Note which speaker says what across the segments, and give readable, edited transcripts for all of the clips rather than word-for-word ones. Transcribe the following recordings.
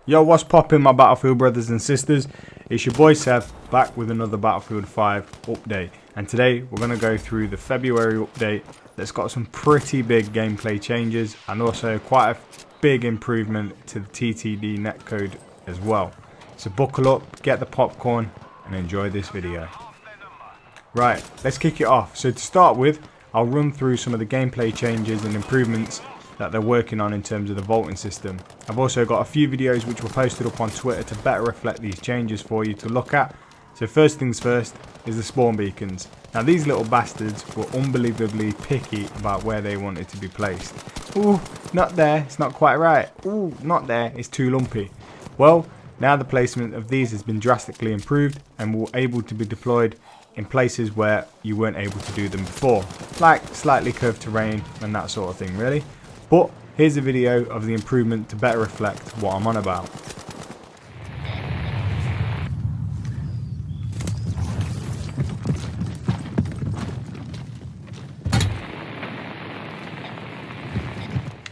Speaker 1: Yo, what's poppin', my Battlefield brothers and sisters? It's your boy Seb, back with another Battlefield 5 update. And today we're going to go through the February update that's got some pretty big gameplay changes and also quite a big improvement to the TTD netcode as well. So buckle up, get the popcorn and enjoy this video. Right, let's kick it off. So to start with, I'll run through some of the gameplay changes and improvements that they're working on in terms of the vaulting system. I've also got a few videos which were posted up on Twitter to better reflect these changes for you to look at. So first things first is the spawn beacons. Now these little bastards were unbelievably picky about where they wanted to be placed. Ooh, not there, it's not quite right. Ooh, not there, it's too lumpy. Well, now the placement of these has been drastically improved and will able to be deployed in places where you weren't able to do them before, like slightly curved terrain and that sort of thing really. But here's a video of the improvement to better reflect what I'm on about.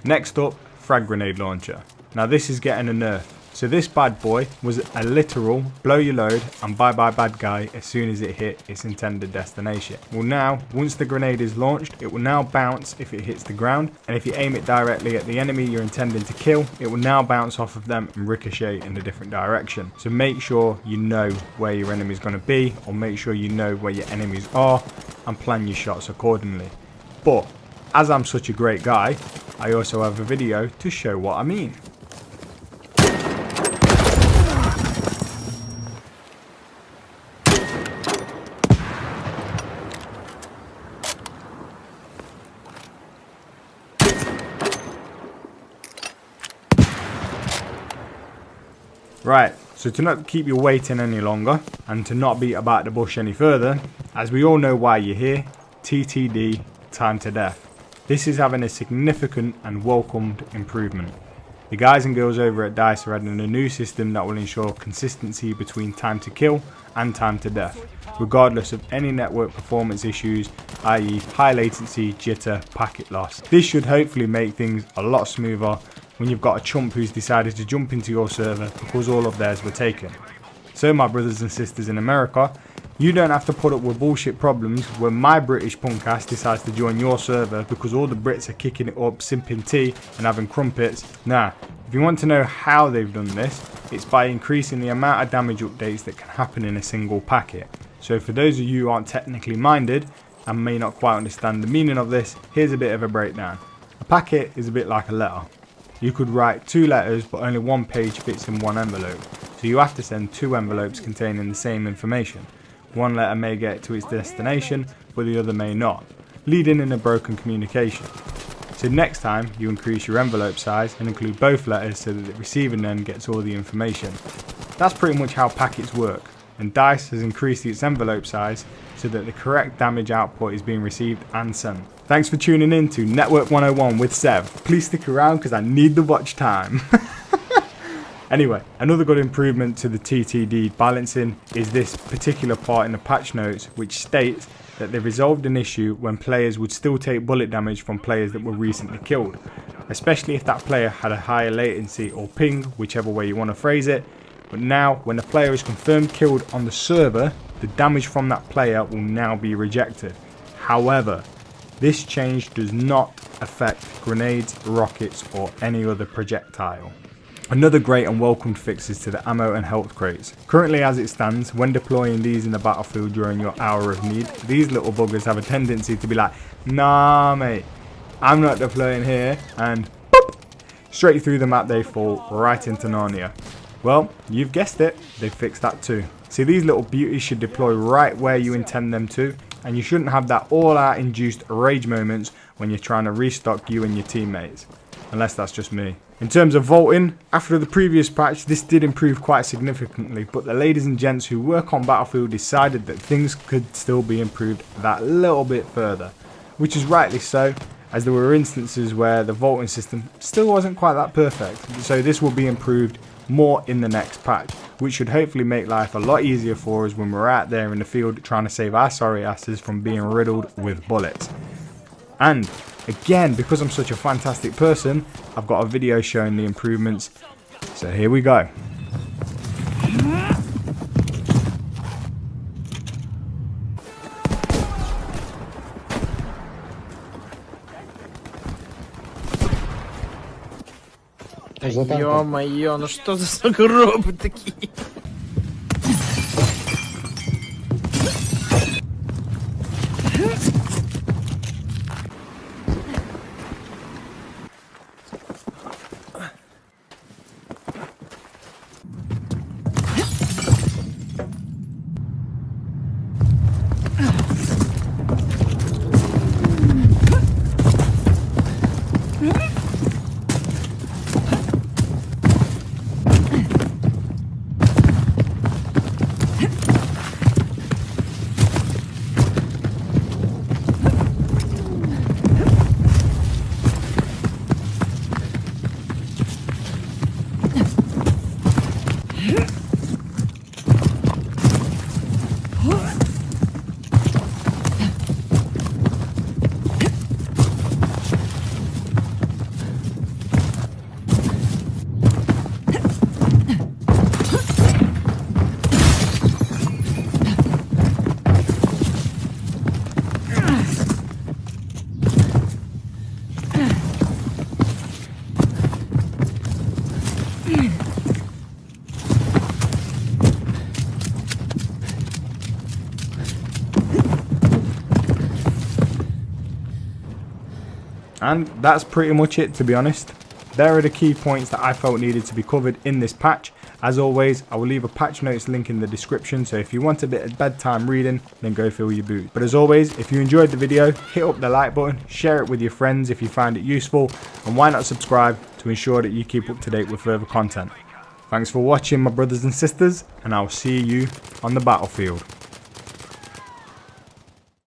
Speaker 1: Next up, frag grenade launcher. Now this is getting a nerf. So this bad boy was a literal blow your load and bye bye bad guy as soon as it hit its intended destination. Well now, once the grenade is launched, it will now bounce if it hits the ground, and if you aim it directly at the enemy you're intending to kill, it will now bounce off of them and ricochet in a different direction. So make sure you know where your enemy is going to be, or make sure you know where your enemies are and plan your shots accordingly. But as I'm such a great guy, I also have a video to show what I mean. Right, so to not keep you waiting any longer and to not beat about the bush any further, as we all know why you're here, TTD time to death. This is having a significant and welcomed improvement. The guys and girls over at DICE are adding a new system that will ensure consistency between time to kill and time to death, regardless of any network performance issues, i.e. high latency, jitter, packet loss. This should hopefully make things a lot smoother when you've got a chump who's decided to jump into your server because all of theirs were taken. So my brothers and sisters in America, you don't have to put up with bullshit problems when my British punk ass decides to join your server because all the Brits are kicking it up, sipping tea and having crumpets. Nah, if you want to know how they've done this, it's by increasing the amount of damage updates that can happen in a single packet. So for those of you who aren't technically minded and may not quite understand the meaning of this, here's a bit of a breakdown. A packet is a bit like a letter. You could write 2 letters but only one page fits in one envelope, so you have to send 2 envelopes containing the same information. One letter may get to its destination but the other may not, leading in a broken communication. So next time you increase your envelope size and include both letters so that the receiving end gets all the information. That's pretty much how packets work, and DICE has increased its envelope size so that the correct damage output is being received and sent. Thanks for tuning in to Network 101 with Sev. Please stick around because I need the watch time. Anyway, another good improvement to the TTD balancing is this particular part in the patch notes, which states that they resolved an issue when players would still take bullet damage from players that were recently killed, especially if that player had a higher latency or ping, whichever way you want to phrase it. But now, when the player is confirmed killed on the server, the damage from that player will now be rejected. However, this change does not affect grenades, rockets or any other projectile. Another great and welcomed fix is to the ammo and health crates. Currently as it stands, when deploying these in the battlefield during your hour of need, these little buggers have a tendency to be like, nah mate, I'm not deploying here, and boop, straight through the map they fall, right into Narnia. Well, you've guessed it, they've fixed that too. See, these little beauties should deploy right where you intend them to, and you shouldn't have that all-out induced rage moments when you're trying to restock you and your teammates. Unless that's just me. In terms of vaulting, after the previous patch, this did improve quite significantly, but the ladies and gents who work on Battlefield decided that things could still be improved that little bit further, which is rightly so, as there were instances where the vaulting system still wasn't quite that perfect. So this will be improved more in the next patch, which should hopefully make life a lot easier for us when we're out there in the field trying to save our sorry asses from being riddled with bullets. And again, because I'm such a fantastic person, I've got a video showing the improvements So here we go.
Speaker 2: Ё-моё, ну что за сугробы такие?
Speaker 1: And that's pretty much it, to be honest. There are the key points that I felt needed to be covered in this patch. As always, I will leave a patch notes link in the description, so if you want a bit of bedtime reading, then go fill your boots. But as always, if you enjoyed the video, hit up the like button, share it with your friends if you find it useful, and why not subscribe to ensure that you keep up to date with further content. Thanks for watching, my brothers and sisters, and I'll see you on the battlefield.